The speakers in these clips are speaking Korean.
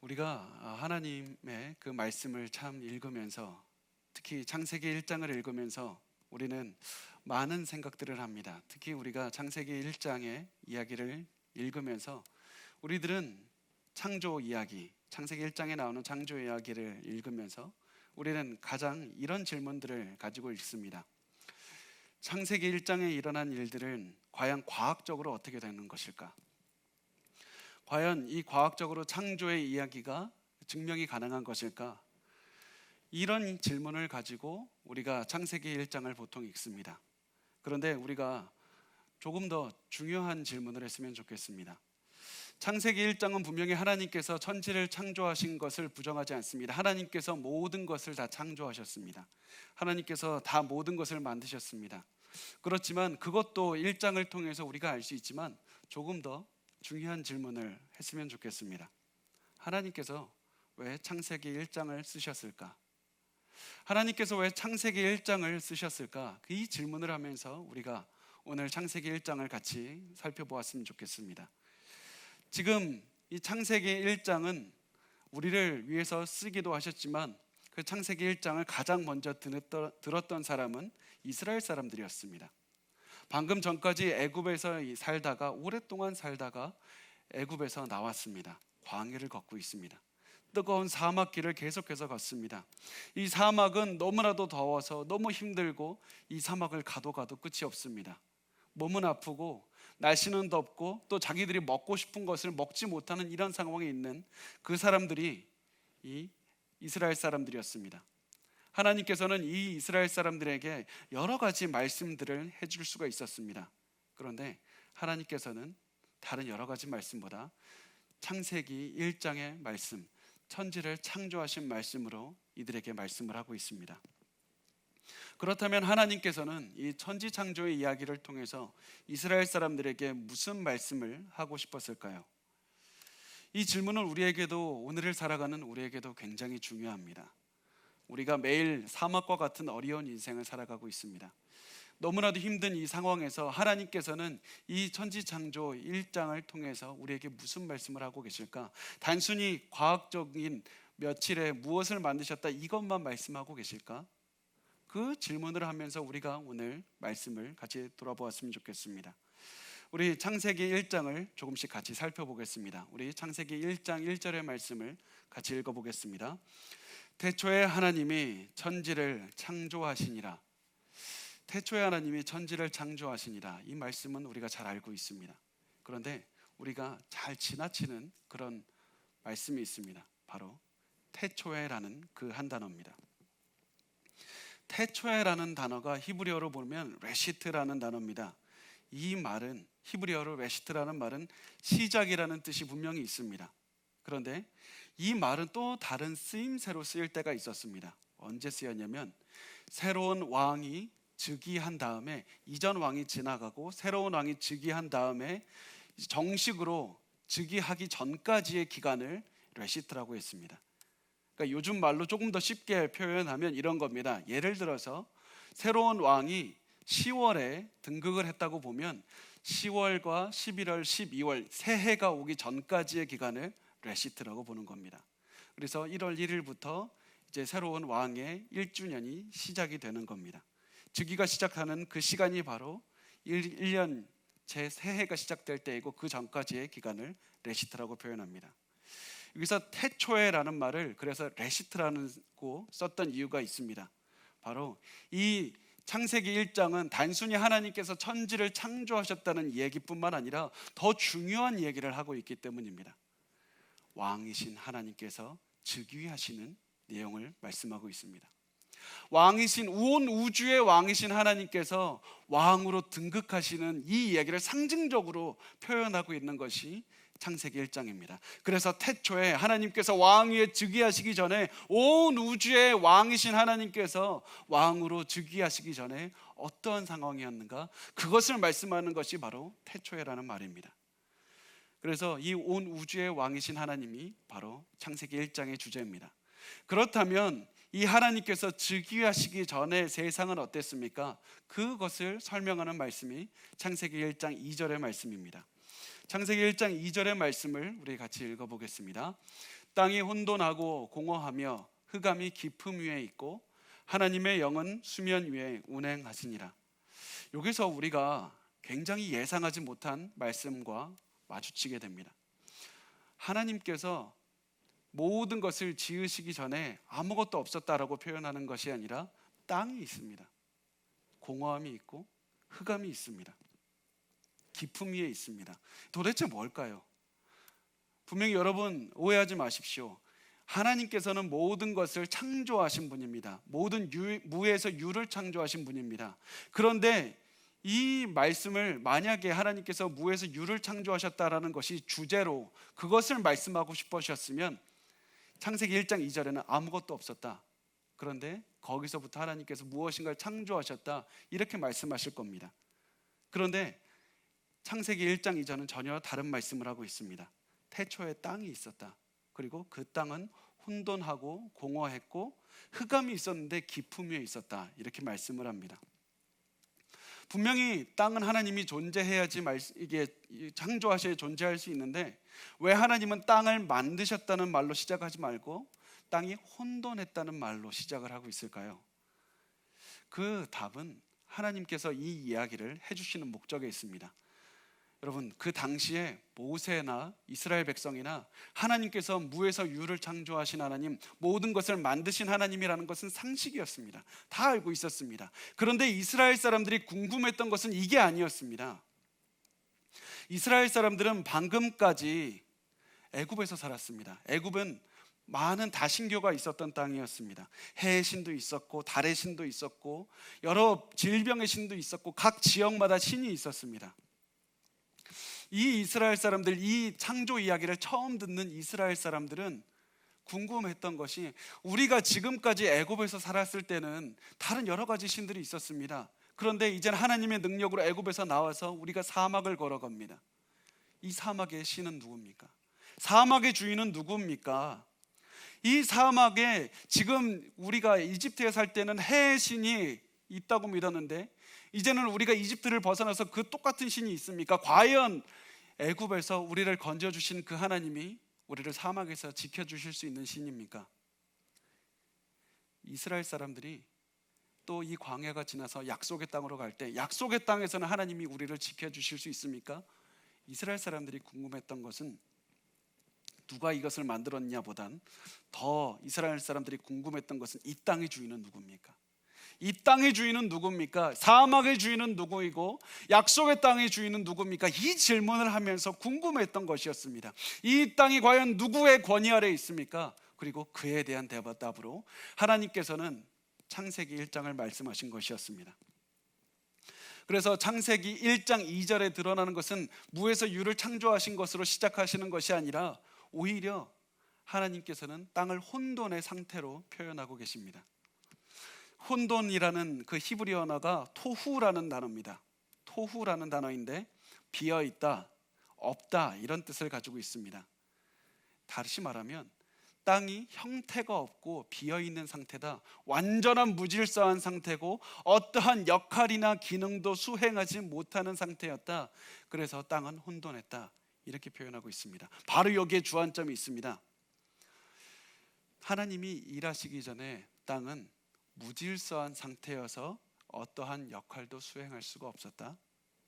우리가 하나님의 그 말씀을 참 읽으면서, 특히 창세기 1장을 읽으면서 우리는 많은 생각들을 합니다. 특히 우리가 창세기 1장의 이야기를 읽으면서 우리들은 창조 이야기, 창세기 1장에 나오는 창조 이야기를 읽으면서 우리는 가장 이런 질문들을 가지고 있습니다. 창세기 1장에 일어난 일들은 과연 과학적으로 어떻게 되는 것일까? 과연 이 과학적으로 창조의 이야기가 증명이 가능한 것일까? 이런 질문을 가지고 우리가 창세기 1장을 보통 읽습니다. 그런데 우리가 조금 더 중요한 질문을 했으면 좋겠습니다. 창세기 1장은 분명히 하나님께서 천지를 창조하신 것을 부정하지 않습니다. 하나님께서 모든 것을 다 창조하셨습니다. 하나님께서 다 모든 것을 만드셨습니다. 그렇지만 그것도 1장을 통해서 우리가 알 수 있지만 조금 더 중요한 질문을 했으면 좋겠습니다. 하나님께서 왜 창세기 1장을 쓰셨을까? 하나님께서 왜 창세기 1장을 쓰셨을까? 이 질문을 하면서 우리가 오늘 창세기 1장을 같이 살펴보았으면 좋겠습니다. 지금 이 창세기 1장은 우리를 위해서 쓰기도 하셨지만 그 창세기 1장을 가장 먼저 들었던 사람은 이스라엘 사람들이었습니다. 방금 전까지 애굽에서 살다가 오랫동안 살다가 애굽에서 나왔습니다. 광야를 걷고 있습니다. 뜨거운 사막길을 계속해서 걷습니다. 이 사막은 너무나도 더워서 너무 힘들고 이 사막을 가도 끝이 없습니다. 몸은 아프고 날씨는 덥고 또 자기들이 먹고 싶은 것을 먹지 못하는 이런 상황에 있는 그 사람들이 이 이스라엘 사람들이었습니다. 하나님께서는 이 이스라엘 사람들에게 여러 가지 말씀들을 해줄 수가 있었습니다. 그런데 하나님께서는 다른 여러 가지 말씀보다 창세기 1장의 말씀, 천지를 창조하신 말씀으로 이들에게 말씀을 하고 있습니다. 그렇다면 하나님께서는 이 천지 창조의 이야기를 통해서 이스라엘 사람들에게 무슨 말씀을 하고 싶었을까요? 이 질문은 우리에게도, 오늘을 살아가는 우리에게도 굉장히 중요합니다. 우리가 매일 사막과 같은 어려운 인생을 살아가고 있습니다. 너무나도 힘든 이 상황에서 하나님께서는 이 천지창조 1장을 통해서 우리에게 무슨 말씀을 하고 계실까? 단순히 과학적인 며칠에 무엇을 만드셨다 이것만 말씀하고 계실까? 그 질문을 하면서 우리가 오늘 말씀을 같이 돌아보았으면 좋겠습니다. 우리 창세기 1장을 조금씩 같이 살펴보겠습니다. 우리 창세기 1장 1절의 말씀을 같이 읽어보겠습니다. 태초에 하나님이 천지를 창조하시니라. 태초에 하나님이 천지를 창조하시니라. 이 말씀은 우리가 잘 알고 있습니다. 그런데 우리가 잘 지나치는 그런 말씀이 있습니다. 바로 태초에라는 그 한 단어입니다. 태초에라는 단어가 히브리어로 보면 레시트라는 단어입니다. 이 말은, 히브리어로 레시트라는 말은 시작이라는 뜻이 분명히 있습니다. 그런데 이 말은 또 다른 쓰임새로 쓰일 때가 있었습니다. 언제 쓰였냐면 새로운 왕이 즉위한 다음에, 이전 왕이 지나가고 새로운 왕이 즉위한 다음에 정식으로 즉위하기 전까지의 기간을 레시트라고 했습니다. 그러니까 요즘 말로 조금 더 쉽게 표현하면 이런 겁니다. 예를 들어서 새로운 왕이 10월에 등극을 했다고 보면 10월과 11월, 12월 새해가 오기 전까지의 기간을 레시트라고 보는 겁니다. 그래서 1월 1일부터 이제 새로운 왕의 1주년이 시작이 되는 겁니다. 즉위가 시작하는 그 시간이 바로 1년 제 새해가 시작될 때이고 그 전까지의 기간을 레시트라고 표현합니다. 여기서 태초에라는 말을 그래서 레시트라고 썼던 이유가 있습니다. 바로 이 창세기 1장은 단순히 하나님께서 천지를 창조하셨다는 얘기뿐만 아니라 더 중요한 얘기를 하고 있기 때문입니다. 왕이신 하나님께서 즉위하시는 내용을 말씀하고 있습니다. 왕이신, 온 우주의 왕이신 하나님께서 왕으로 등극하시는 이 이야기를 상징적으로 표현하고 있는 것이 창세기 1장입니다. 그래서 태초에 하나님께서 왕위에 즉위하시기 전에, 온 우주의 왕이신 하나님께서 왕으로 즉위하시기 전에 어떠한 상황이었는가, 그것을 말씀하는 것이 바로 태초에라는 말입니다. 그래서 이 온 우주의 왕이신 하나님이 바로 창세기 1장의 주제입니다. 그렇다면 이 하나님께서 즉위하시기 전에 세상은 어땠습니까? 그것을 설명하는 말씀이 창세기 1장 2절의 말씀입니다. 창세기 1장 2절의 말씀을 우리 같이 읽어보겠습니다. 땅이 혼돈하고 공허하며 흑암이 깊음 위에 있고 하나님의 영은 수면 위에 운행하시니라. 여기서 우리가 굉장히 예상하지 못한 말씀과 마주치게 됩니다. 하나님께서 모든 것을 지으시기 전에 아무것도 없었다라고 표현하는 것이 아니라 땅이 있습니다. 공허함이 있고 흑암이 있습니다. 깊음 위에 있습니다. 도대체 뭘까요? 분명히 여러분 오해하지 마십시오. 하나님께서는 모든 것을 창조하신 분입니다. 모든 무에서 유를 창조하신 분입니다. 그런데 이 말씀을 만약에 하나님께서 무에서 유를 창조하셨다라는 것이 주제로 그것을 말씀하고 싶으셨으면 창세기 1장 2절에는 아무것도 없었다. 그런데 거기서부터 하나님께서 무엇인가를 창조하셨다 이렇게 말씀하실 겁니다. 그런데 창세기 1장 2절은 전혀 다른 말씀을 하고 있습니다. 태초에 땅이 있었다. 그리고 그 땅은 혼돈하고 공허했고 흑암이 있었는데 깊음 위에 있었다. 이렇게 말씀을 합니다. 분명히 땅은 하나님이 존재해야지 이게 창조하셔야 존재할 수 있는데 왜 하나님은 땅을 만드셨다는 말로 시작하지 말고 땅이 혼돈했다는 말로 시작을 하고 있을까요? 그 답은 하나님께서 이 이야기를 해주시는 목적에 있습니다. 여러분, 그 당시에 모세나 이스라엘 백성이나 하나님께서 무에서 유를 창조하신 하나님, 모든 것을 만드신 하나님이라는 것은 상식이었습니다. 다 알고 있었습니다. 그런데 이스라엘 사람들이 궁금했던 것은 이게 아니었습니다. 이스라엘 사람들은 방금까지 애굽에서 살았습니다. 애굽은 많은 다신교가 있었던 땅이었습니다. 해의 신도 있었고 달의 신도 있었고 여러 질병의 신도 있었고 각 지역마다 신이 있었습니다. 이 이스라엘 사람들, 이 창조 이야기를 처음 듣는 이스라엘 사람들은 궁금했던 것이 우리가 지금까지 애굽에서 살았을 때는 다른 여러 가지 신들이 있었습니다. 그런데 이제는 하나님의 능력으로 애굽에서 나와서 우리가 사막을 걸어갑니다. 이 사막의 신은 누굽니까? 사막의 주인은 누굽니까? 이 사막에 지금 우리가 이집트에 살 때는 해의 신이 있다고 믿었는데 이제는 우리가 이집트를 벗어나서 그 똑같은 신이 있습니까? 과연 애굽에서 우리를 건져주신 그 하나님이 우리를 사막에서 지켜주실 수 있는 신입니까? 이스라엘 사람들이 또 이 광야가 지나서 약속의 땅으로 갈 때 약속의 땅에서는 하나님이 우리를 지켜주실 수 있습니까? 이스라엘 사람들이 궁금했던 것은 누가 이것을 만들었냐보단 더 이스라엘 사람들이 궁금했던 것은 이 땅의 주인은 누굽니까? 이 땅의 주인은 누굽니까? 사막의 주인은 누구이고 약속의 땅의 주인은 누굽니까? 이 질문을 하면서 궁금했던 것이었습니다. 이 땅이 과연 누구의 권위 아래에 있습니까? 그리고 그에 대한 대답으로 하나님께서는 창세기 1장을 말씀하신 것이었습니다. 그래서 창세기 1장 2절에 드러나는 것은 무에서 유를 창조하신 것으로 시작하시는 것이 아니라 오히려 하나님께서는 땅을 혼돈의 상태로 표현하고 계십니다. 혼돈이라는 그 히브리 언어가 토후라는 단어입니다. 토후라는 단어인데 비어있다, 없다 이런 뜻을 가지고 있습니다. 다시 말하면 땅이 형태가 없고 비어있는 상태다. 완전한 무질서한 상태고 어떠한 역할이나 기능도 수행하지 못하는 상태였다. 그래서 땅은 혼돈했다 이렇게 표현하고 있습니다. 바로 여기에 주안점이 있습니다. 하나님이 일하시기 전에 땅은 무질서한 상태여서 어떠한 역할도 수행할 수가 없었다.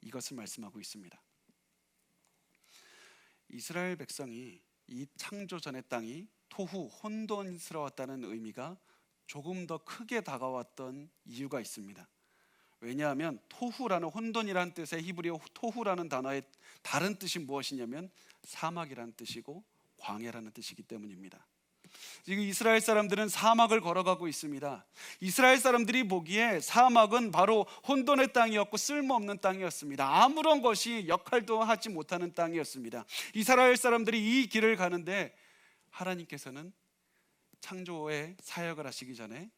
이것을 말씀하고 있습니다. 이스라엘 백성이 이 창조 전의 땅이 토후, 혼돈스러웠다는 의미가 조금 더 크게 다가왔던 이유가 있습니다. 왜냐하면 토후라는 혼돈이라는 뜻의 히브리어 토후라는 단어의 다른 뜻이 무엇이냐면 사막이라는 뜻이고 광야라는 뜻이기 때문입니다. 지금 이스라엘 사람들은 사막을 걸어가고 있습니다. 이스라엘 사람들이 보기에 사막은 바로 혼돈의 땅이었고 쓸모없는 땅이었습니다. 아무런 것이 역할도 하지 못하는 땅이었습니다. 이스라엘 사람들이 이 길을 가는데 하나님께서는 창조의 사역을 하시기 전에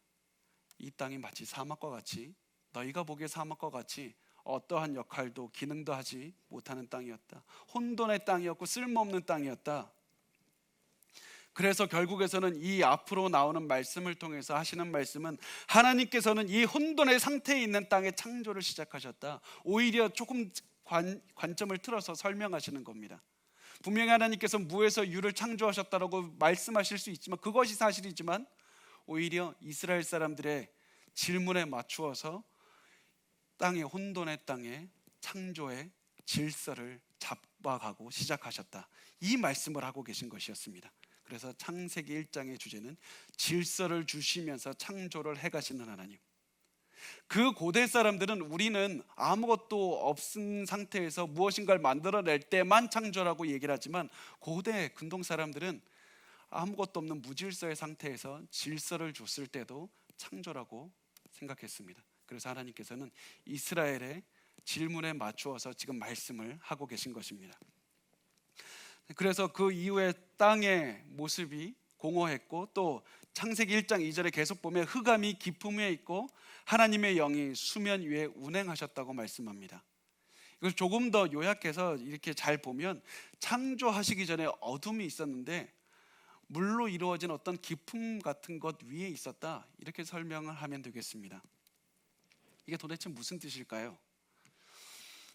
이 땅이 마치 사막과 같이 너희가 보기에 사막과 같이 어떠한 역할도 기능도 하지 못하는 땅이었다. 혼돈의 땅이었고 쓸모없는 땅이었다. 그래서 결국에서는 이 앞으로 나오는 말씀을 통해서 하시는 말씀은 하나님께서는 이 혼돈의 상태에 있는 땅의 창조를 시작하셨다. 오히려 조금 관점을 틀어서 설명하시는 겁니다. 분명히 하나님께서 무에서 유를 창조하셨다라고 말씀하실 수 있지만, 그것이 사실이지만 오히려 이스라엘 사람들의 질문에 맞추어서 혼돈의 땅에 창조의 질서를 잡아가고 시작하셨다, 이 말씀을 하고 계신 것이었습니다. 그래서 창세기 1장의 주제는 질서를 주시면서 창조를 해가시는 하나님. 그 고대 사람들은 우리는 아무것도 없은 상태에서 무엇인가를 만들어낼 때만 창조라고 얘기를 하지만, 고대 근동 사람들은 아무것도 없는 무질서의 상태에서 질서를 줬을 때도 창조라고 생각했습니다. 그래서 하나님께서는 이스라엘의 질문에 맞추어서 지금 말씀을 하고 계신 것입니다. 그래서 그 이후에 땅의 모습이 공허했고, 또 창세기 1장 2절에 계속 보면 흑암이 깊음 위에 있고 하나님의 영이 수면 위에 운행하셨다고 말씀합니다. 이걸 조금 더 요약해서 이렇게 잘 보면, 창조하시기 전에 어둠이 있었는데 물로 이루어진 어떤 깊음 같은 것 위에 있었다, 이렇게 설명을 하면 되겠습니다. 이게 도대체 무슨 뜻일까요?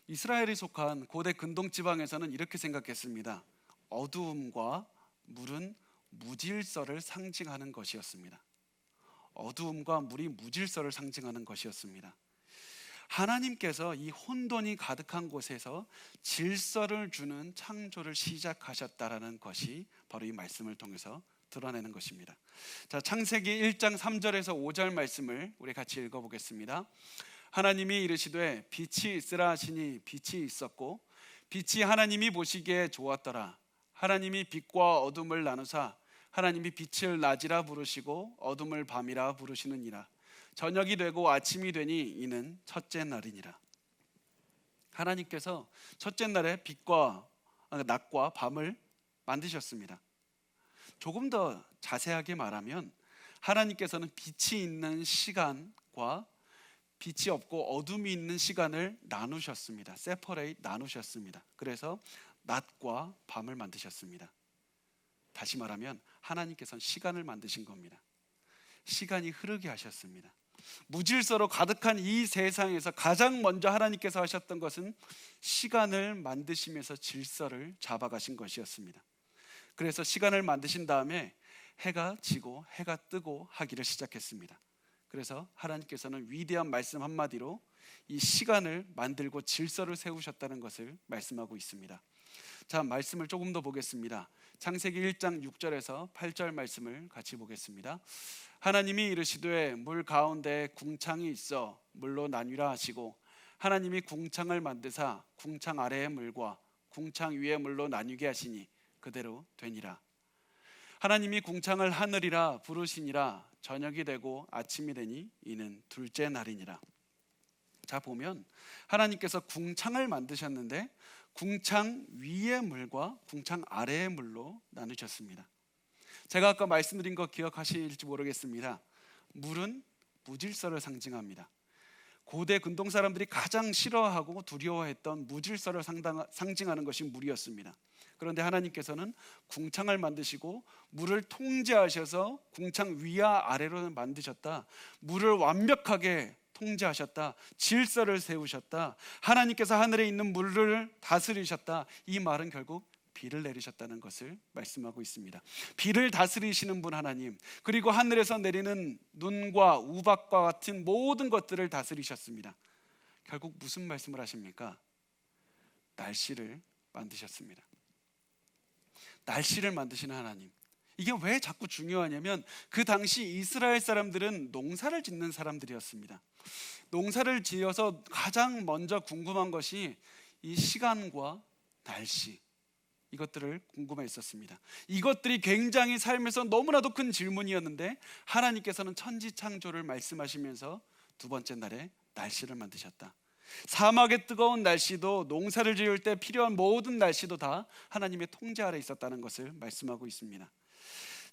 이스라엘이 속한 고대 근동 지방에서는 이렇게 생각했습니다. 어두움과 물은 무질서를 상징하는 것이었습니다. 어두움과 물이 무질서를 상징하는 것이었습니다. 하나님께서 이 혼돈이 가득한 곳에서 질서를 주는 창조를 시작하셨다라는 것이 바로 이 말씀을 통해서 드러내는 것입니다. 자, 창세기 1장 3절에서 5절 말씀을 우리 같이 읽어보겠습니다. 하나님이 이르시되 빛이 있으라 하시니 빛이 있었고, 빛이 하나님이 보시기에 좋았더라. 하나님이 빛과 어둠을 나누사 하나님이 빛을 낮이라 부르시고 어둠을 밤이라 부르시느니라. 저녁이 되고 아침이 되니 이는 첫째 날이니라. 하나님께서 첫째 날에 낮과 밤을 만드셨습니다. 조금 더 자세하게 말하면, 하나님께서는 빛이 있는 시간과 빛이 없고 어둠이 있는 시간을 나누셨습니다. 세퍼레이트, 나누셨습니다. 그래서 낮과 밤을 만드셨습니다. 다시 말하면 하나님께서는 시간을 만드신 겁니다. 시간이 흐르게 하셨습니다. 무질서로 가득한 이 세상에서 가장 먼저 하나님께서 하셨던 것은 시간을 만드시면서 질서를 잡아가신 것이었습니다. 그래서 시간을 만드신 다음에 해가 지고 해가 뜨고 하기를 시작했습니다. 그래서 하나님께서는 위대한 말씀 한마디로 이 시간을 만들고 질서를 세우셨다는 것을 말씀하고 있습니다. 자, 말씀을 조금 더 보겠습니다. 창세기 1장 6절에서 8절 말씀을 같이 보겠습니다. 하나님이 이르시되 물 가운데 궁창이 있어 물로 나뉘라 하시고, 하나님이 궁창을 만드사 궁창 아래의 물과 궁창 위의 물로 나뉘게 하시니 그대로 되니라. 하나님이 궁창을 하늘이라 부르시니라. 저녁이 되고 아침이 되니 이는 둘째 날이니라. 자, 보면 하나님께서 궁창을 만드셨는데 궁창 위의 물과 궁창 아래의 물로 나누셨습니다. 제가 아까 말씀드린 거 기억하실지 모르겠습니다. 물은 무질서를 상징합니다. 고대 근동 사람들이 가장 싫어하고 두려워했던 무질서를 상징하는 것이 물이었습니다. 그런데 하나님께서는 궁창을 만드시고 물을 통제하셔서 궁창 위와 아래로 만드셨다. 물을 완벽하게 통제하셨다. 질서를 세우셨다. 하나님께서 하늘에 있는 물을 다스리셨다. 이 말은 결국 비를 내리셨다는 것을 말씀하고 있습니다. 비를 다스리시는 분 하나님, 그리고 하늘에서 내리는 눈과 우박과 같은 모든 것들을 다스리셨습니다. 결국 무슨 말씀을 하십니까? 날씨를 만드셨습니다. 날씨를 만드시는 하나님, 이게 왜 자꾸 중요하냐면, 그 당시 이스라엘 사람들은 농사를 짓는 사람들이었습니다. 농사를 지어서 가장 먼저 궁금한 것이 이 시간과 날씨, 이것들을 궁금해했었습니다. 이것들이 굉장히 삶에서 너무나도 큰 질문이었는데, 하나님께서는 천지창조를 말씀하시면서 두 번째 날에 날씨를 만드셨다. 사막의 뜨거운 날씨도, 농사를 지을 때 필요한 모든 날씨도 다 하나님의 통제 아래 있었다는 것을 말씀하고 있습니다.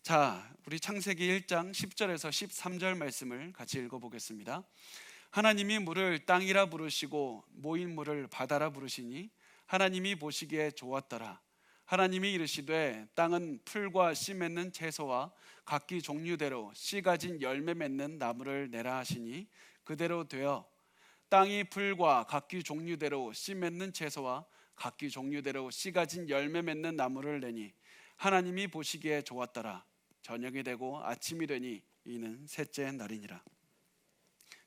자, 우리 창세기 1장 10절에서 13절 말씀을 같이 읽어보겠습니다. 하나님이 물을 땅이라 부르시고 모인 물을 바다라 부르시니 하나님이 보시기에 좋았더라. 하나님이 이르시되 땅은 풀과 씨 맺는 채소와 각기 종류대로 씨 가진 열매 맺는 나무를 내라 하시니 그대로 되어 땅이 풀과 각기 종류대로 씨 맺는 채소와 각기 종류대로 씨 가진 열매 맺는 나무를 내니 하나님이 보시기에 좋았더라. 저녁이 되고 아침이 되니 이는 셋째 날이니라.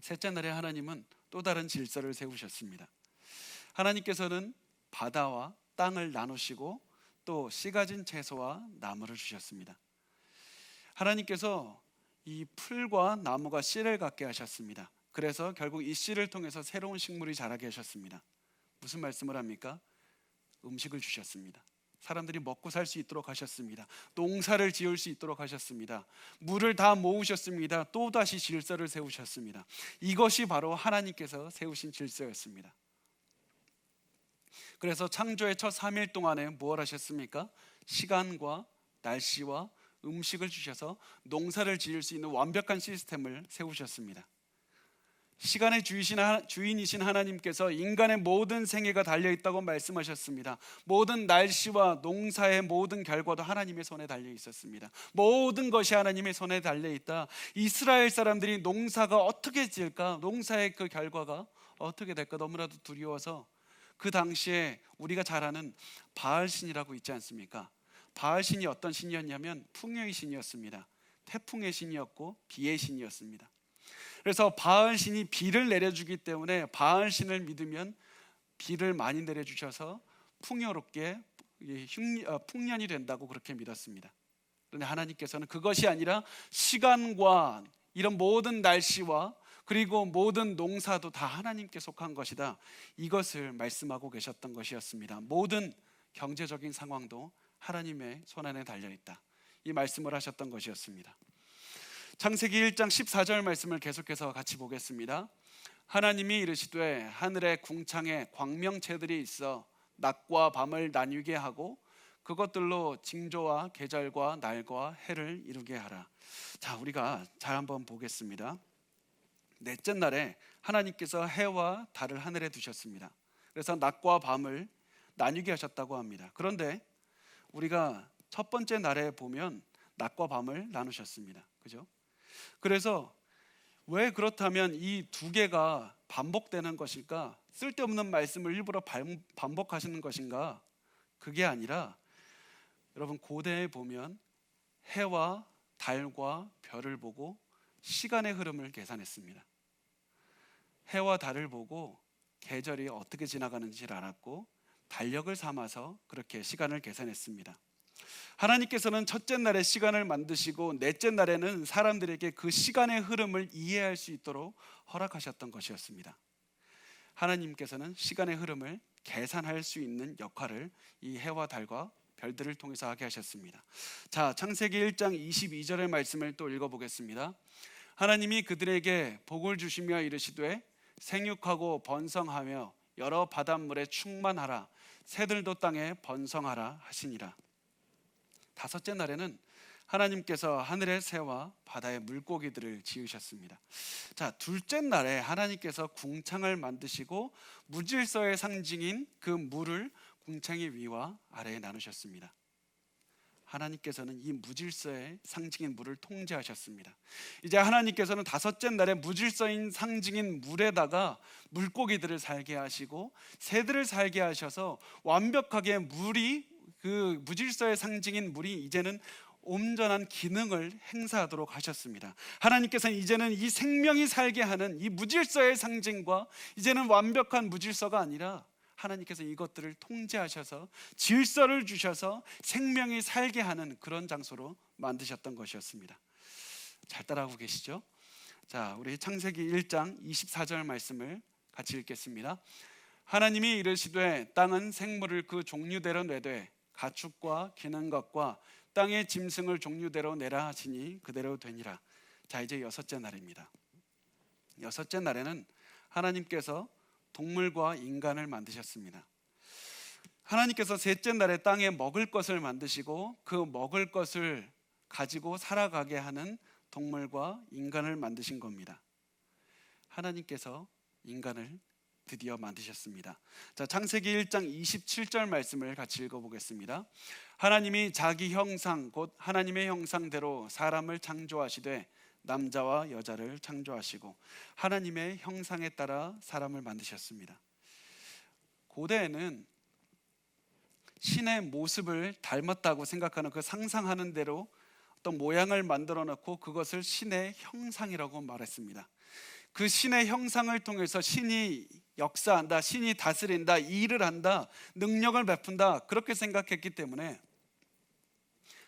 셋째 날에 하나님은 또 다른 질서를 세우셨습니다. 하나님께서는 바다와 땅을 나누시고 또 씨 가진 채소와 나무를 주셨습니다. 하나님께서 이 풀과 나무가 씨를 갖게 하셨습니다. 그래서 결국 이 씨를 통해서 새로운 식물이 자라게 하셨습니다. 무슨 말씀을 합니까? 음식을 주셨습니다. 사람들이 먹고 살 수 있도록 하셨습니다. 농사를 지을 수 있도록 하셨습니다. 물을 다 모으셨습니다. 또다시 질서를 세우셨습니다. 이것이 바로 하나님께서 세우신 질서였습니다. 그래서 창조의 첫 3일 동안에 무엇 하셨습니까? 시간과 날씨와 음식을 주셔서 농사를 지을 수 있는 완벽한 시스템을 세우셨습니다. 시간의 주인이신 하나님께서 인간의 모든 생애가 달려있다고 말씀하셨습니다. 모든 날씨와 농사의 모든 결과도 하나님의 손에 달려 있었습니다. 모든 것이 하나님의 손에 달려있다. 이스라엘 사람들이 농사가 어떻게 지을까? 농사의 그 결과가 어떻게 될까? 너무나도 두려워서 그 당시에 우리가 잘 아는 바알신이라고 있지 않습니까? 바알신이 어떤 신이었냐면 풍요의 신이었습니다. 태풍의 신이었고 비의 신이었습니다. 그래서 바알신이 비를 내려주기 때문에 바알신을 믿으면 비를 많이 내려주셔서 풍요롭게 풍년이 된다고 그렇게 믿었습니다. 그런데 하나님께서는 그것이 아니라 시간과 이런 모든 날씨와 그리고 모든 농사도 다 하나님께 속한 것이다, 이것을 말씀하고 계셨던 것이었습니다. 모든 경제적인 상황도 하나님의 손안에 달려있다, 이 말씀을 하셨던 것이었습니다. 창세기 1장 14절 말씀을 계속해서 같이 보겠습니다. 하나님이 이르시되 하늘의 궁창에 광명체들이 있어 낮과 밤을 나뉘게 하고 그것들로 징조와 계절과 날과 해를 이루게 하라. 자, 우리가 잘 한번 보겠습니다. 넷째 날에 하나님께서 해와 달을 하늘에 두셨습니다. 그래서 낮과 밤을 나뉘게 하셨다고 합니다. 그런데 우리가 첫 번째 날에 보면 낮과 밤을 나누셨습니다. 그죠? 그래서 왜 그렇다면 이 두 개가 반복되는 것일까? 쓸데없는 말씀을 일부러 반복하시는 것인가? 그게 아니라 여러분, 고대에 보면 해와 달과 별을 보고 시간의 흐름을 계산했습니다. 해와 달을 보고 계절이 어떻게 지나가는지를 알았고 달력을 삼아서 그렇게 시간을 계산했습니다. 하나님께서는 첫째 날에 시간을 만드시고 넷째 날에는 사람들에게 그 시간의 흐름을 이해할 수 있도록 허락하셨던 것이었습니다. 하나님께서는 시간의 흐름을 계산할 수 있는 역할을 이 해와 달과 별들을 통해서 하게 하셨습니다. 자, 창세기 1장 22절의 말씀을 또 읽어보겠습니다. 하나님이 그들에게 복을 주시며 이르시되 생육하고 번성하며 여러 바닷물에 충만하라, 새들도 땅에 번성하라 하시니라. 다섯째 날에는 하나님께서 하늘의 새와 바다의 물고기들을 지으셨습니다. 자, 둘째 날에 하나님께서 궁창을 만드시고 무질서의 상징인 그 물을 궁창의 위와 아래에 나누셨습니다. 하나님께서는 이 무질서의 상징인 물을 통제하셨습니다. 이제 하나님께서는 다섯째 날에 무질서인 상징인 물에다가 물고기들을 살게 하시고 새들을 살게 하셔서 완벽하게 물이, 그 무질서의 상징인 물이 이제는 온전한 기능을 행사하도록 하셨습니다. 하나님께서는 이제는 이 생명이 살게 하는 이 무질서의 상징과 이제는 완벽한 무질서가 아니라 하나님께서 이것들을 통제하셔서 질서를 주셔서 생명이 살게 하는 그런 장소로 만드셨던 것이었습니다. 잘 따라하고 계시죠? 자, 우리 창세기 1장 24절 말씀을 같이 읽겠습니다. 하나님이 이르시되 땅은 생물을 그 종류대로 내되 가축과 기는 것과 땅의 짐승을 종류대로 내라 하시니 그대로 되니라. 자, 이제 여섯째 날입니다. 여섯째 날에는 하나님께서 동물과 인간을 만드셨습니다. 하나님께서 셋째 날에 땅에 먹을 것을 만드시고 그 먹을 것을 가지고 살아가게 하는 동물과 인간을 만드신 겁니다. 하나님께서 인간을 드디어 만드셨습니다. 자, 창세기 1장 27절 말씀을 같이 읽어보겠습니다. 하나님이 자기 형상 곧 하나님의 형상대로 사람을 창조하시되 남자와 여자를 창조하시고 하나님의 형상에 따라 사람을 만드셨습니다. 고대에는 신의 모습을 닮았다고 생각하는 그 상상하는 대로 어떤 모양을 만들어 놓고 그것을 신의 형상이라고 말했습니다. 그 신의 형상을 통해서 신이 역사한다, 신이 다스린다, 일을 한다, 능력을 베푼다, 그렇게 생각했기 때문에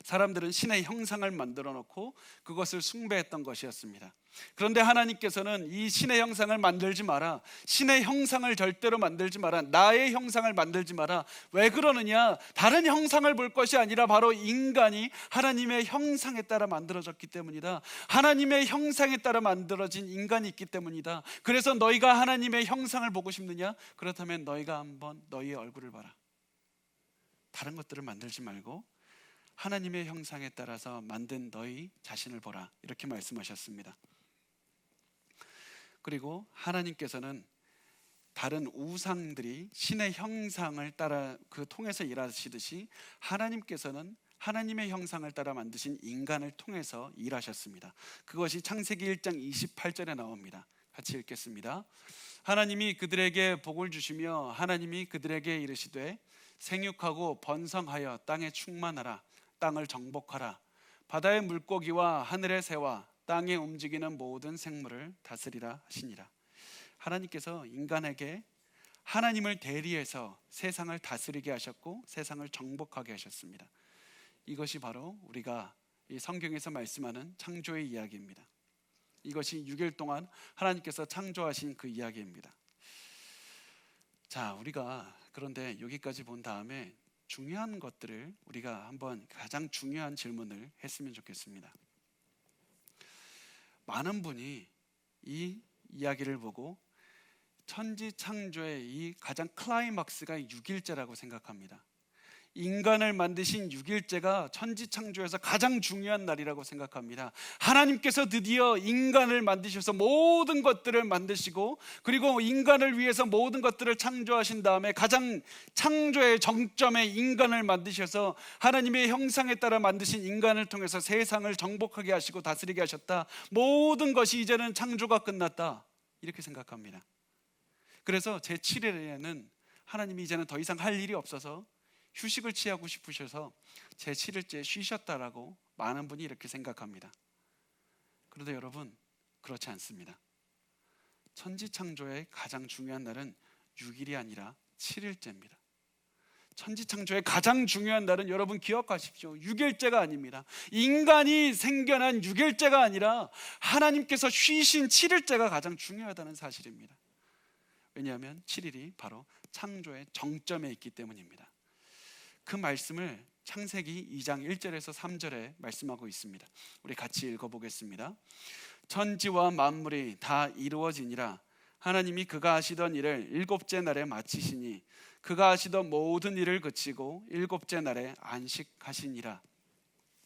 사람들은 신의 형상을 만들어 놓고 그것을 숭배했던 것이었습니다. 그런데 하나님께서는 이 신의 형상을 만들지 마라, 신의 형상을 절대로 만들지 마라, 나의 형상을 만들지 마라. 왜 그러느냐? 다른 형상을 볼 것이 아니라 바로 인간이 하나님의 형상에 따라 만들어졌기 때문이다. 하나님의 형상에 따라 만들어진 인간이 있기 때문이다. 그래서 너희가 하나님의 형상을 보고 싶느냐? 그렇다면 너희가 한번 너희의 얼굴을 봐라. 다른 것들을 만들지 말고 하나님의 형상에 따라서 만든 너희 자신을 보라, 이렇게 말씀하셨습니다. 그리고 하나님께서는 다른 우상들이 신의 형상을 따라 그 통해서 일하시듯이 하나님께서는 하나님의 형상을 따라 만드신 인간을 통해서 일하셨습니다. 그것이 창세기 1장 28절에 나옵니다. 같이 읽겠습니다. 하나님이 그들에게 복을 주시며 하나님이 그들에게 이르시되 생육하고 번성하여 땅에 충만하라, 땅을 정복하라, 바다의 물고기와 하늘의 새와 땅에 움직이는 모든 생물을 다스리라 하시니라. 하나님께서 인간에게 하나님을 대리해서 세상을 다스리게 하셨고 세상을 정복하게 하셨습니다. 이것이 바로 우리가 이 성경에서 말씀하는 창조의 이야기입니다. 이것이 6일 동안 하나님께서 창조하신 그 이야기입니다. 자, 우리가 그런데 여기까지 본 다음에 중요한 것들을 우리가 한번 가장 중요한 질문을 했으면 좋겠습니다. 많은 분이 이 이야기를 보고 천지창조의 이 가장 클라이막스가 6일째라고 생각합니다. 인간을 만드신 6일째가 천지창조에서 가장 중요한 날이라고 생각합니다. 하나님께서 드디어 인간을 만드셔서 모든 것들을 만드시고 그리고 인간을 위해서 모든 것들을 창조하신 다음에 가장 창조의 정점에 인간을 만드셔서 하나님의 형상에 따라 만드신 인간을 통해서 세상을 정복하게 하시고 다스리게 하셨다. 모든 것이 이제는 창조가 끝났다, 이렇게 생각합니다. 그래서 제7일에는 하나님이 이제는 더 이상 할 일이 없어서 휴식을 취하고 싶으셔서 제7일째 쉬셨다라고 많은 분이 이렇게 생각합니다. 그런데 여러분, 그렇지 않습니다. 천지창조의 가장 중요한 날은 6일이 아니라 7일째입니다. 천지창조의 가장 중요한 날은 여러분 기억하십시오. 6일째가 아닙니다. 인간이 생겨난 6일째가 아니라 하나님께서 쉬신 7일째가 가장 중요하다는 사실입니다. 왜냐하면 7일이 바로 창조의 정점에 있기 때문입니다. 그 말씀을 창세기 2장 1절에서 3절에 말씀하고 있습니다. 우리 같이 읽어보겠습니다. 천지와 만물이 다 이루어지니라. 하나님이 그가 하시던 일을 일곱째 날에 마치시니 그가 하시던 모든 일을 그치고 일곱째 날에 안식하시니라.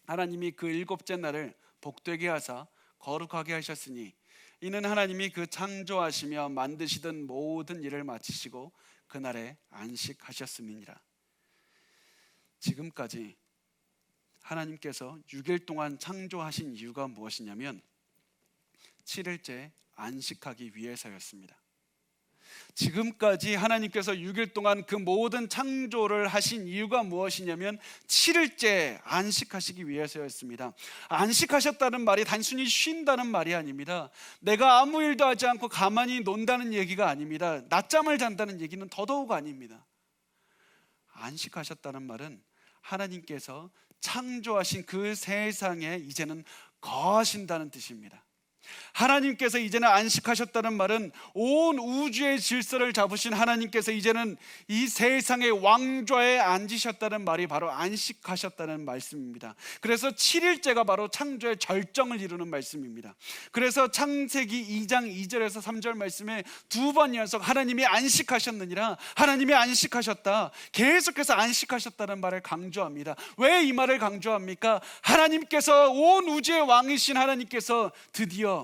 하나님이 그 일곱째 날을 복되게 하사 거룩하게 하셨으니 이는 하나님이 그 창조하시며 만드시던 모든 일을 마치시고 그날에 안식하셨음이니라. 지금까지 하나님께서 6일 동안 창조하신 이유가 무엇이냐면 7일째 안식하기 위해서였습니다. 지금까지 하나님께서 6일 동안 그 모든 창조를 하신 이유가 무엇이냐면 7일째 안식하시기 위해서였습니다. 안식하셨다는 말이 단순히 쉰다는 말이 아닙니다. 내가 아무 일도 하지 않고 가만히 논다는 얘기가 아닙니다. 낮잠을 잔다는 얘기는 더더욱 아닙니다. 안식하셨다는 말은 하나님께서 창조하신 그 세상에 이제는 거하신다는 뜻입니다. 하나님께서 이제는 안식하셨다는 말은 온 우주의 질서를 잡으신 하나님께서 이제는 이 세상의 왕좌에 앉으셨다는 말이 바로 안식하셨다는 말씀입니다. 그래서 7일째가 바로 창조의 절정을 이루는 말씀입니다. 그래서 창세기 2장 2절에서 3절 말씀에 두 번 연속 하나님이 안식하셨느니라, 하나님이 안식하셨다, 계속해서 안식하셨다는 말을 강조합니다. 왜 이 말을 강조합니까? 하나님께서 온 우주의 왕이신 하나님께서 드디어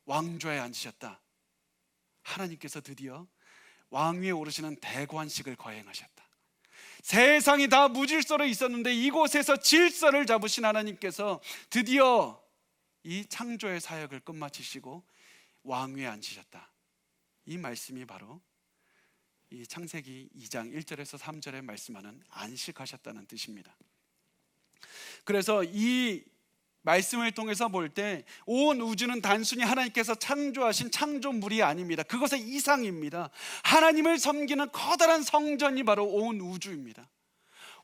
왕좌에 앉으셨다. 하나님께서 드디어 왕위에 오르시는 대관식을 거행하셨다. 세상이 다 무질서로 있었는데 이곳에서 질서를 잡으신 하나님께서 드디어 이 창조의 사역을 끝마치시고 왕위에 앉으셨다. 이 말씀이 바로 이 창세기 2장 1절에서 3절에 말씀하는 안식하셨다는 뜻입니다. 그래서 이 말씀을 통해서 볼 때 온 우주는 단순히 하나님께서 창조하신 창조물이 아닙니다. 그것의 이상입니다. 하나님을 섬기는 커다란 성전이 바로 온 우주입니다.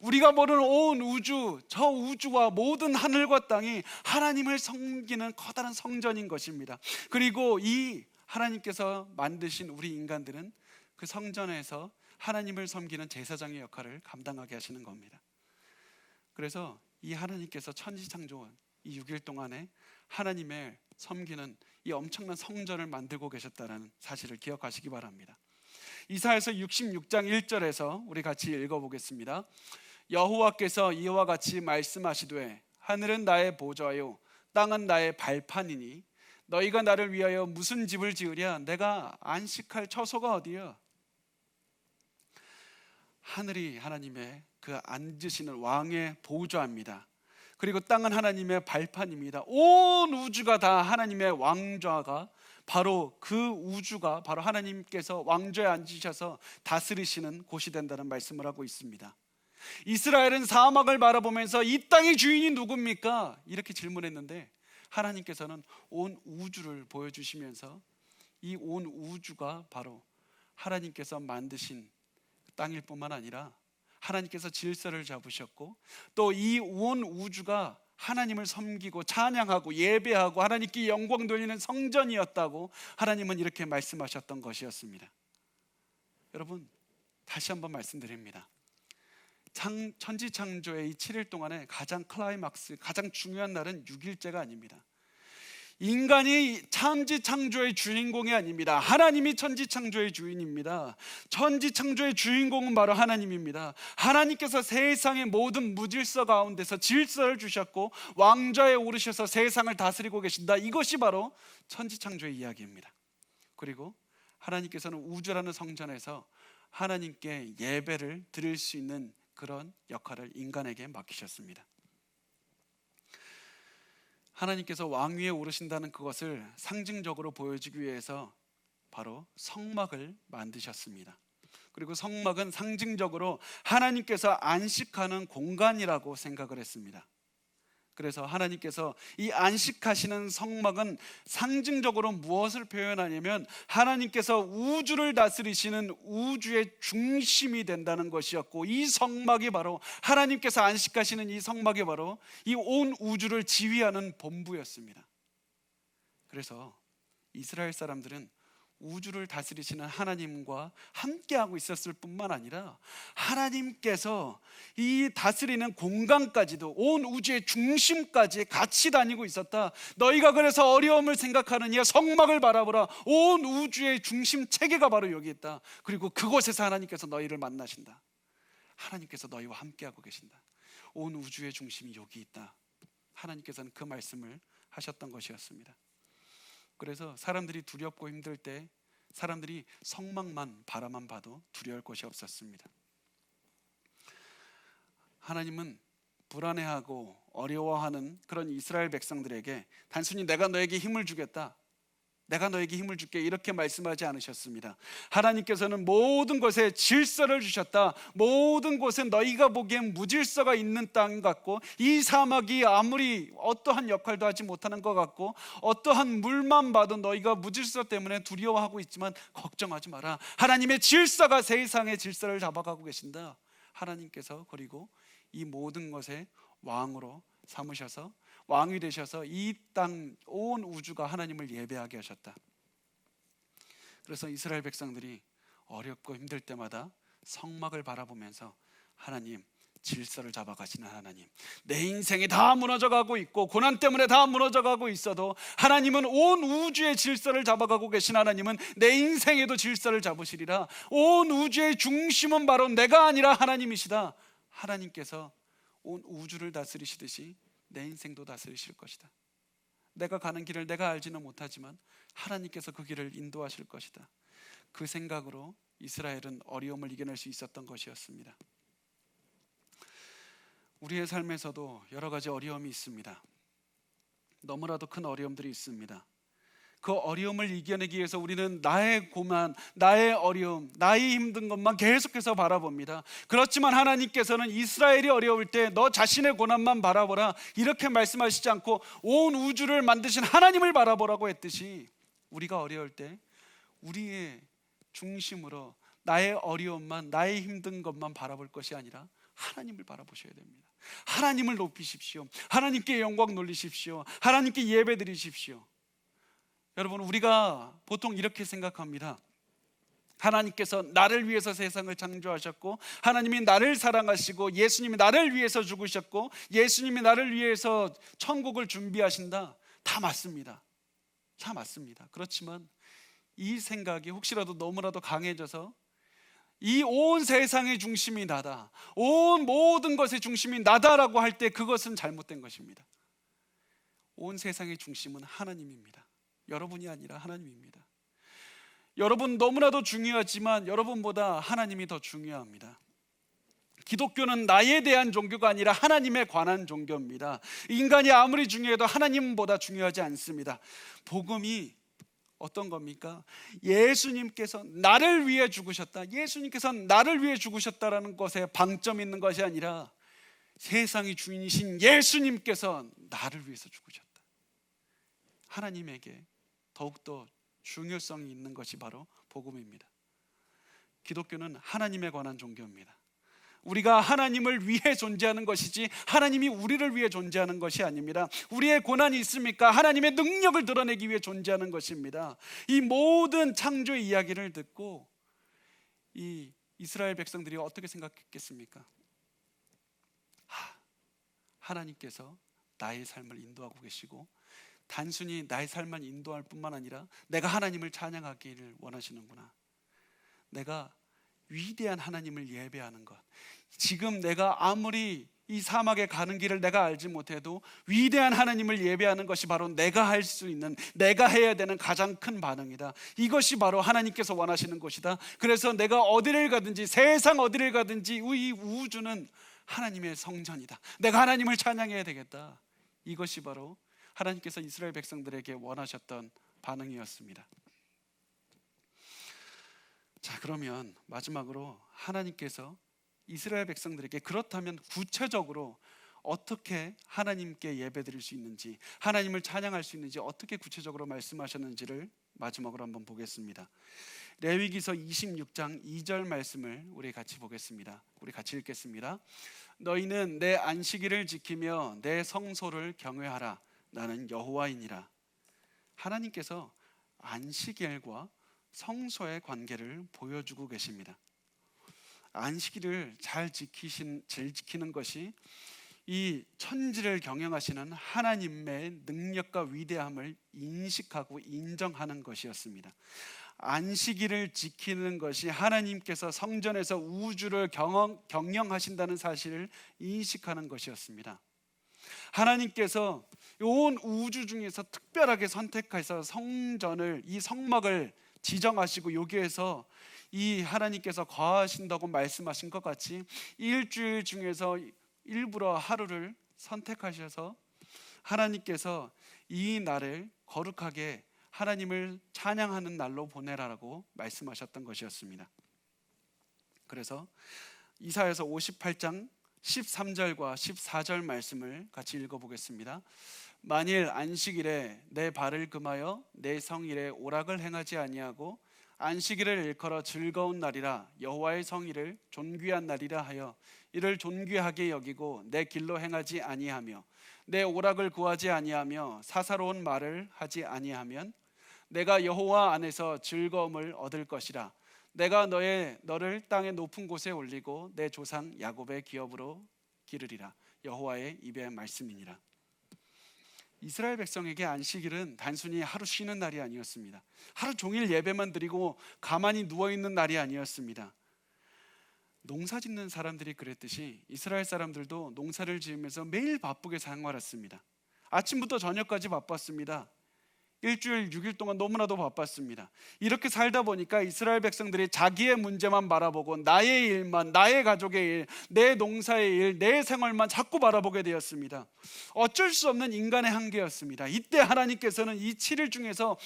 우리가 모르는 온 우주, 저 우주와 모든 하늘과 땅이 하나님을 섬기는 커다란 성전인 것입니다. 그리고 이 하나님께서 만드신 우리 인간들은 그 성전에서 하나님을 섬기는 제사장의 역할을 감당하게 하시는 겁니다. 그래서 이 하나님께서 천지창조 이 6일 동안에 하나님을 섬기는 이 엄청난 성전을 만들고 계셨다는 사실을 기억하시기 바랍니다. 이사야서 66장 1절에서 우리 같이 읽어보겠습니다. 여호와께서 이와 같이 말씀하시되 하늘은 나의 보좌요 땅은 나의 발판이니 너희가 나를 위하여 무슨 집을 지으랴? 내가 안식할 처소가 어디야? 하늘이 하나님의 그 앉으시는 왕의 보좌입니다. 그리고 땅은 하나님의 발판입니다. 온 우주가 다 하나님의 왕좌가 바로 그 우주가 바로 하나님께서 왕좌에 앉으셔서 다스리시는 곳이 된다는 말씀을 하고 있습니다. 이스라엘은 사막을 바라보면서 이 땅의 주인이 누굽니까? 이렇게 질문했는데 하나님께서는 온 우주를 보여주시면서 이 온 우주가 바로 하나님께서 만드신 땅일 뿐만 아니라 하나님께서 질서를 잡으셨고 또 이 온 우주가 하나님을 섬기고 찬양하고 예배하고 하나님께 영광 돌리는 성전이었다고 하나님은 이렇게 말씀하셨던 것이었습니다. 여러분, 다시 한번 말씀드립니다. 천지창조의 이 7일 동안에 가장 클라이막스, 가장 중요한 날은 6일째가 아닙니다. 인간이 천지창조의 주인공이 아닙니다. 하나님이 천지창조의 주인입니다. 천지창조의 주인공은 바로 하나님입니다. 하나님께서 세상의 모든 무질서 가운데서 질서를 주셨고 왕좌에 오르셔서 세상을 다스리고 계신다. 이것이 바로 천지창조의 이야기입니다. 그리고 하나님께서는 우주라는 성전에서 하나님께 예배를 드릴 수 있는 그런 역할을 인간에게 맡기셨습니다. 하나님께서 왕위에 오르신다는 그것을 상징적으로 보여주기 위해서 바로 성막을 만드셨습니다. 그리고 성막은 상징적으로 하나님께서 안식하는 공간이라고 생각을 했습니다. 그래서 하나님께서 이 안식하시는 성막은 상징적으로 무엇을 표현하냐면 하나님께서 우주를 다스리시는 우주의 중심이 된다는 것이었고 이 성막이 바로 하나님께서 안식하시는 이 성막이 바로 이 온 우주를 지휘하는 본부였습니다. 그래서 이스라엘 사람들은 우주를 다스리시는 하나님과 함께하고 있었을 뿐만 아니라 하나님께서 이 다스리는 공간까지도 온 우주의 중심까지 같이 다니고 있었다. 너희가 그래서 어려움을 생각하느냐 성막을 바라보라. 온 우주의 중심 체계가 바로 여기 있다. 그리고 그곳에서 하나님께서 너희를 만나신다. 하나님께서 너희와 함께하고 계신다. 온 우주의 중심이 여기 있다. 하나님께서는 그 말씀을 하셨던 것이었습니다. 그래서 사람들이 두렵고 힘들 때 사람들이 성막만 바라만 봐도 두려울 것이 없었습니다. 하나님은 불안해하고 어려워하는 그런 이스라엘 백성들에게 단순히 내가 너에게 힘을 주겠다, 내가 너에게 힘을 줄게 이렇게 말씀하지 않으셨습니다. 하나님께서는 모든 것에 질서를 주셨다. 모든 곳에 너희가 보기엔 무질서가 있는 땅 같고 이 사막이 아무리 어떠한 역할도 하지 못하는 것 같고 어떠한 물만 봐도 너희가 무질서 때문에 두려워하고 있지만 걱정하지 마라. 하나님의 질서가 세상의 질서를 잡아가고 계신다. 하나님께서 그리고 이 모든 것에 왕으로 삼으셔서 왕이 되셔서 이 땅 온 우주가 하나님을 예배하게 하셨다. 그래서 이스라엘 백성들이 어렵고 힘들 때마다 성막을 바라보면서 하나님, 질서를 잡아가시는 하나님, 내 인생이 다 무너져가고 있고 고난 때문에 다 무너져가고 있어도 하나님은 온 우주의 질서를 잡아가고 계신 하나님은 내 인생에도 질서를 잡으시리라. 온 우주의 중심은 바로 내가 아니라 하나님이시다. 하나님께서 온 우주를 다스리시듯이 내 인생도 다스리실 것이다. 내가 가는 길을 내가 알지는 못하지만 하나님께서 그 길을 인도하실 것이다. 그 생각으로 이스라엘은 어려움을 이겨낼 수 있었던 것이었습니다. 우리의 삶에서도 여러 가지 어려움이 있습니다. 너무나도 큰 어려움들이 있습니다. 그 어려움을 이겨내기 위해서 우리는 나의 고난, 나의 어려움, 나의 힘든 것만 계속해서 바라봅니다. 그렇지만 하나님께서는 이스라엘이 어려울 때 너 자신의 고난만 바라보라 이렇게 말씀하시지 않고 온 우주를 만드신 하나님을 바라보라고 했듯이, 우리가 어려울 때 우리의 중심으로 나의 어려움만, 나의 힘든 것만 바라볼 것이 아니라 하나님을 바라보셔야 됩니다. 하나님을 높이십시오. 하나님께 영광 돌리십시오. 하나님께 예배 드리십시오. 여러분, 우리가 보통 이렇게 생각합니다. 하나님께서 나를 위해서 세상을 창조하셨고, 하나님이 나를 사랑하시고, 예수님이 나를 위해서 죽으셨고, 예수님이 나를 위해서 천국을 준비하신다. 다 맞습니다. 다 맞습니다. 그렇지만 이 생각이 혹시라도 너무나도 강해져서 이 온 세상의 중심이 나다, 온 모든 것의 중심이 나다라고 할 때 그것은 잘못된 것입니다. 온 세상의 중심은 하나님입니다. 여러분이 아니라 하나님입니다. 여러분 너무나도 중요하지만 여러분보다 하나님이 더 중요합니다. 기독교는 나에 대한 종교가 아니라 하나님에 관한 종교입니다. 인간이 아무리 중요해도 하나님보다 중요하지 않습니다. 복음이 어떤 겁니까? 예수님께서 나를 위해 죽으셨다, 예수님께서 나를 위해 죽으셨다라는 것에 방점이 있는 것이 아니라 세상의 주인이신 예수님께서 나를 위해서 죽으셨다. 하나님에게 더욱더 중요성이 있는 것이 바로 복음입니다. 기독교는 하나님에 관한 종교입니다. 우리가 하나님을 위해 존재하는 것이지 하나님이 우리를 위해 존재하는 것이 아닙니다. 우리의 고난이 있습니까? 하나님의 능력을 드러내기 위해 존재하는 것입니다. 이 모든 창조의 이야기를 듣고 이 이스라엘 백성들이 어떻게 생각했겠습니까? 하나님께서 나의 삶을 인도하고 계시고, 단순히 나의 삶만 인도할 뿐만 아니라 내가 하나님을 찬양하기를 원하시는구나. 내가 위대한 하나님을 예배하는 것, 지금 내가 아무리 이 사막에 가는 길을 내가 알지 못해도 위대한 하나님을 예배하는 것이 바로 내가 할 수 있는, 내가 해야 되는 가장 큰 반응이다. 이것이 바로 하나님께서 원하시는 것이다. 그래서 내가 어디를 가든지, 세상 어디를 가든지 이 우주는 하나님의 성전이다. 내가 하나님을 찬양해야 되겠다. 이것이 바로 하나님께서 이스라엘 백성들에게 원하셨던 반응이었습니다. 자, 그러면 마지막으로 하나님께서 이스라엘 백성들에게 그렇다면 구체적으로 어떻게 하나님께 예배드릴 수 있는지, 하나님을 찬양할 수 있는지 어떻게 구체적으로 말씀하셨는지를 마지막으로 한번 보겠습니다. 레위기서 26장 2절 말씀을 우리 같이 보겠습니다. 우리 같이 읽겠습니다. 너희는 내 안식일을 지키며 내 성소를 경외하라. 나는 여호와이니라. 하나님께서 안식일과 성소의 관계를 보여주고 계십니다. 안식일을 잘 지키는 것이 이 천지를 경영하시는 하나님의 능력과 위대함을 인식하고 인정하는 것이었습니다. 안식일을 지키는 것이 하나님께서 성전에서 우주를 경영하신다는 사실을 인식하는 것이었습니다. 하나님께서 온 우주 중에서 특별하게 선택해서 성전을, 이 성막을 지정하시고 여기에서 이 하나님께서 거하신다고 말씀하신 것 같이 일주일 중에서 일부러 하루를 선택하셔서 하나님께서 이 날을 거룩하게 하나님을 찬양하는 날로 보내라라고 말씀하셨던 것이었습니다. 그래서 이사야서 58장 13절과 14절 말씀을 같이 읽어보겠습니다. 만일 안식일에 내 발을 금하여 내 성일에 오락을 행하지 아니하고 안식일을 일컬어 즐거운 날이라 여호와의 성일을 존귀한 날이라 하여 이를 존귀하게 여기고 내 길로 행하지 아니하며 내 오락을 구하지 아니하며 사사로운 말을 하지 아니하면 내가 여호와 안에서 즐거움을 얻을 것이라. 내가 너를 땅의 높은 곳에 올리고 내 조상 야곱의 기업으로 기르리라. 여호와의 입의 말씀이니라. 이스라엘 백성에게 안식일은 단순히 하루 쉬는 날이 아니었습니다. 하루 종일 예배만 드리고 가만히 누워있는 날이 아니었습니다. 농사 짓는 사람들이 그랬듯이 이스라엘 사람들도 농사를 지으면서 매일 바쁘게 생활했습니다. 아침부터 저녁까지 바빴습니다. 일주일 6일 동안 너무나도 바빴습니다. 이렇게 살다 보니까 이스라엘 백성들이 자기의 문제만 바라보고 나의 일만, 나의 가족의 일, 내 농사의 일, 내 생활만 자꾸 바라보게 되었습니다. 어쩔 수 없는 인간의 한계였습니다. 이때 하나님께서는 이 7일 중에서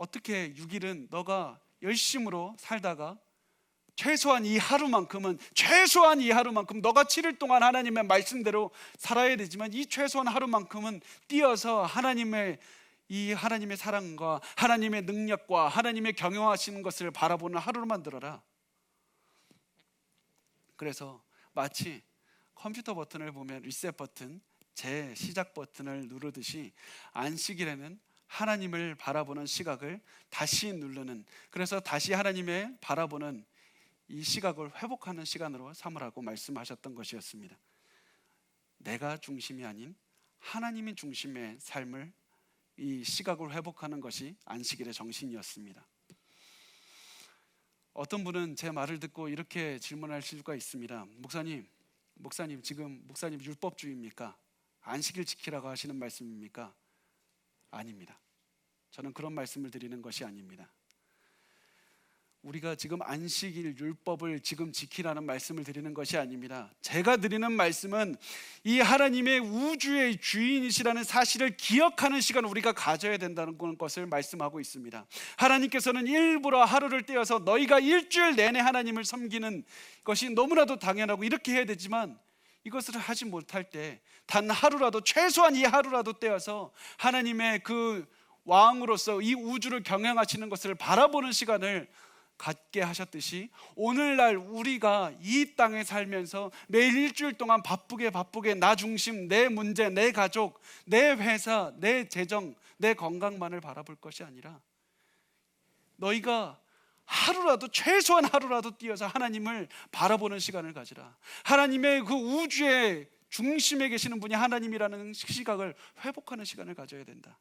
어떻게 6일은 너가 열심으로 살다가 최소한 이 하루만큼 너가 7일 동안 하나님의 말씀대로 살아야 되지만 이 최소한 하루만큼은 뛰어서 하나님의 사랑과 하나님의 능력과 하나님의 경영하시는 것을 바라보는 하루로 만들어라. 그래서 마치 컴퓨터 버튼을 보면 리셋 버튼, 재시작 버튼을 누르듯이 안식일에는 하나님을 바라보는 시각을 다시 누르는, 그래서 다시 하나님의 바라보는 이 시각을 회복하는 시간으로 삼으라고 말씀하셨던 것이었습니다. 내가 중심이 아닌 하나님이 중심의 삶을, 이 시각을 회복하는 것이 안식일의 정신이었습니다. 어떤 분은 제 말을 듣고 이렇게 질문하실 수가 있습니다. 목사님 지금 목사님 율법주의입니까? 안식일 지키라고 하시는 말씀입니까? 아닙니다. 저는 그런 말씀을 드리는 것이 아닙니다. 우리가 지금 안식일 율법을 지금 지키라는 말씀을 드리는 것이 아닙니다. 제가 드리는 말씀은 이 하나님의 우주의 주인이시라는 사실을 기억하는 시간을 우리가 가져야 된다는 것을 말씀하고 있습니다. 하나님께서는 일부러 하루를 떼어서 너희가 일주일 내내 하나님을 섬기는 것이 너무나도 당연하고 이렇게 해야 되지만, 이것을 하지 못할 때 단 하루라도, 최소한 이 하루라도 떼어서 하나님의 그 왕으로서 이 우주를 경영하시는 것을 바라보는 시간을 갖게 하셨듯이, 오늘날 우리가 이 땅에 살면서 매일 일주일 동안 바쁘게 나 중심, 내 문제, 내 가족, 내 회사, 내 재정, 내 건강만을 바라볼 것이 아니라 너희가 하루라도, 최소한 하루라도 뛰어서 하나님을 바라보는 시간을 가지라. 하나님의 그 우주의 중심에 계시는 분이 하나님이라는 시각을 회복하는 시간을 가져야 된다.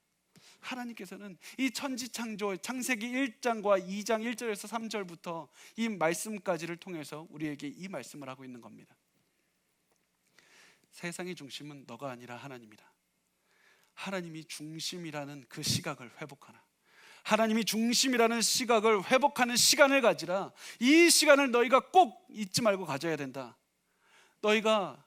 하나님께서는 이 천지창조 창세기 1장과 2장 1절에서 3절부터 이 말씀까지를 통해서 우리에게 이 말씀을 하고 있는 겁니다. 세상의 중심은 너가 아니라 하나님이다. 하나님이 중심이라는 그 시각을 회복하라. 하나님이 중심이라는 시각을 회복하는 시간을 가지라. 이 시간을 너희가 꼭 잊지 말고 가져야 된다. 너희가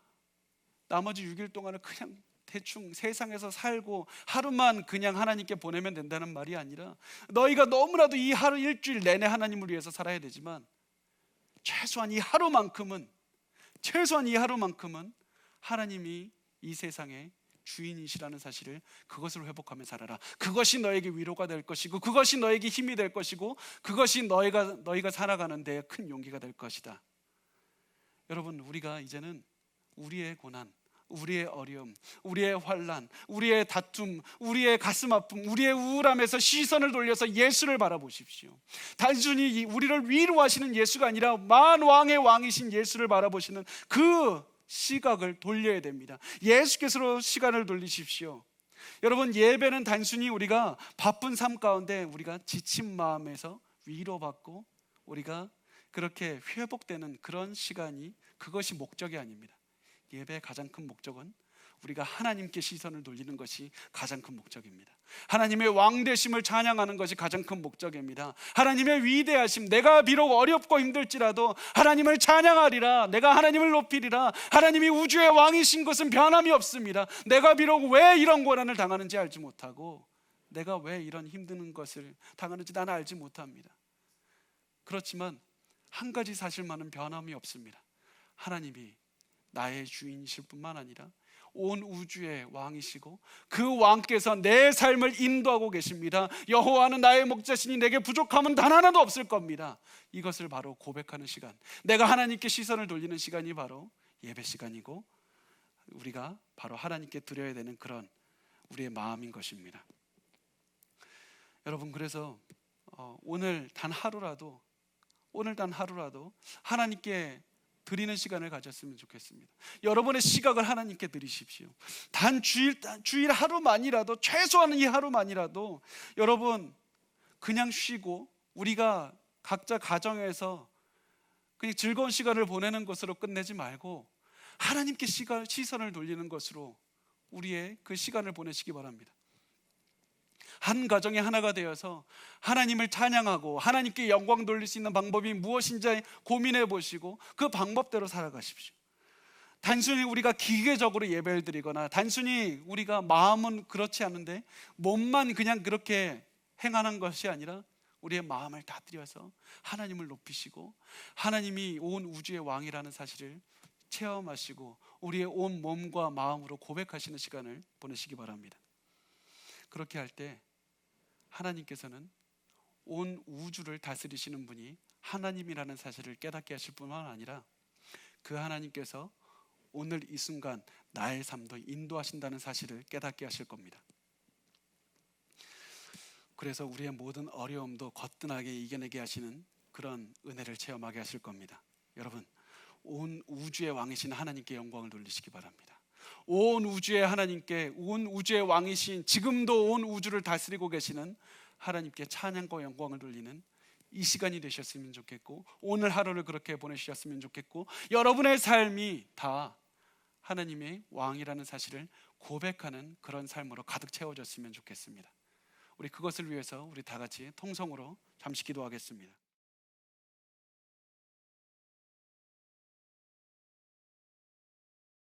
나머지 6일 동안을 그냥 대충 세상에서 살고 하루만 그냥 하나님께 보내면 된다는 말이 아니라, 너희가 너무나도 이 하루 일주일 내내 하나님을 위해서 살아야 되지만 최소한 이 하루만큼은 하나님이 이 세상의 주인이시라는 사실을, 그것을 회복하며 살아라. 그것이 너에게 위로가 될 것이고, 그것이 너에게 힘이 될 것이고, 그것이 너희가 살아가는 데 큰 용기가 될 것이다. 여러분, 우리가 이제는 우리의 고난, 우리의 어려움, 우리의 환난, 우리의 다툼, 우리의 가슴 아픔, 우리의 우울함에서 시선을 돌려서 예수를 바라보십시오. 단순히 우리를 위로하시는 예수가 아니라 만왕의 왕이신 예수를 바라보시는 그 시각을 돌려야 됩니다. 예수께서로 시간을 돌리십시오. 여러분, 예배는 단순히 우리가 바쁜 삶 가운데 우리가 지친 마음에서 위로받고 우리가 그렇게 회복되는 그런 시간이, 그것이 목적이 아닙니다. 예배의 가장 큰 목적은 우리가 하나님께 시선을 돌리는 것이 가장 큰 목적입니다. 하나님의 왕되심을 찬양하는 것이 가장 큰 목적입니다. 하나님의 위대하심, 내가 비록 어렵고 힘들지라도 하나님을 찬양하리라, 내가 하나님을 높이리라. 하나님이 우주의 왕이신 것은 변함이 없습니다. 내가 비록 왜 이런 고난을 당하는지 알지 못하고, 내가 왜 이런 힘든 것을 당하는지 나는 알지 못합니다. 그렇지만 한 가지 사실만은 변함이 없습니다. 하나님이 나의 주인이실 뿐만 아니라 온 우주의 왕이시고, 그 왕께서 내 삶을 인도하고 계십니다. 여호와는 나의 목자시니 내게 부족함은 단 하나도 없을 겁니다. 이것을 바로 고백하는 시간, 내가 하나님께 시선을 돌리는 시간이 바로 예배 시간이고, 우리가 바로 하나님께 드려야 되는 그런 우리의 마음인 것입니다. 여러분, 그래서 오늘 단 하루라도 하나님께 드리는 시간을 가졌으면 좋겠습니다. 여러분의 시각을 하나님께 드리십시오. 단 주일 하루만이라도, 최소한 이 하루만이라도 여러분 그냥 쉬고 우리가 각자 가정에서 그냥 즐거운 시간을 보내는 것으로 끝내지 말고 하나님께 시선을 돌리는 것으로 우리의 그 시간을 보내시기 바랍니다. 한 가정이 하나가 되어서 하나님을 찬양하고 하나님께 영광 돌릴 수 있는 방법이 무엇인지 고민해 보시고 그 방법대로 살아가십시오. 단순히 우리가 기계적으로 예배를 드리거나, 단순히 우리가 마음은 그렇지 않은데 몸만 그냥 그렇게 행하는 것이 아니라 우리의 마음을 다 들여서 하나님을 높이시고 하나님이 온 우주의 왕이라는 사실을 체험하시고 우리의 온 몸과 마음으로 고백하시는 시간을 보내시기 바랍니다. 그렇게 할 때 하나님께서는 온 우주를 다스리시는 분이 하나님이라는 사실을 깨닫게 하실 뿐만 아니라 그 하나님께서 오늘 이 순간 나의 삶도 인도하신다는 사실을 깨닫게 하실 겁니다. 그래서 우리의 모든 어려움도 거뜬하게 이겨내게 하시는 그런 은혜를 체험하게 하실 겁니다. 여러분, 온 우주의 왕이신 하나님께 영광을 돌리시기 바랍니다. 온 우주의 하나님께, 온 우주의 왕이신, 지금도 온 우주를 다스리고 계시는 하나님께 찬양과 영광을 돌리는 이 시간이 되셨으면 좋겠고, 오늘 하루를 그렇게 보내셨으면 좋겠고, 여러분의 삶이 다 하나님의 왕이라는 사실을 고백하는 그런 삶으로 가득 채워졌으면 좋겠습니다. 우리 그것을 위해서 우리 다 같이 통성으로 잠시 기도하겠습니다.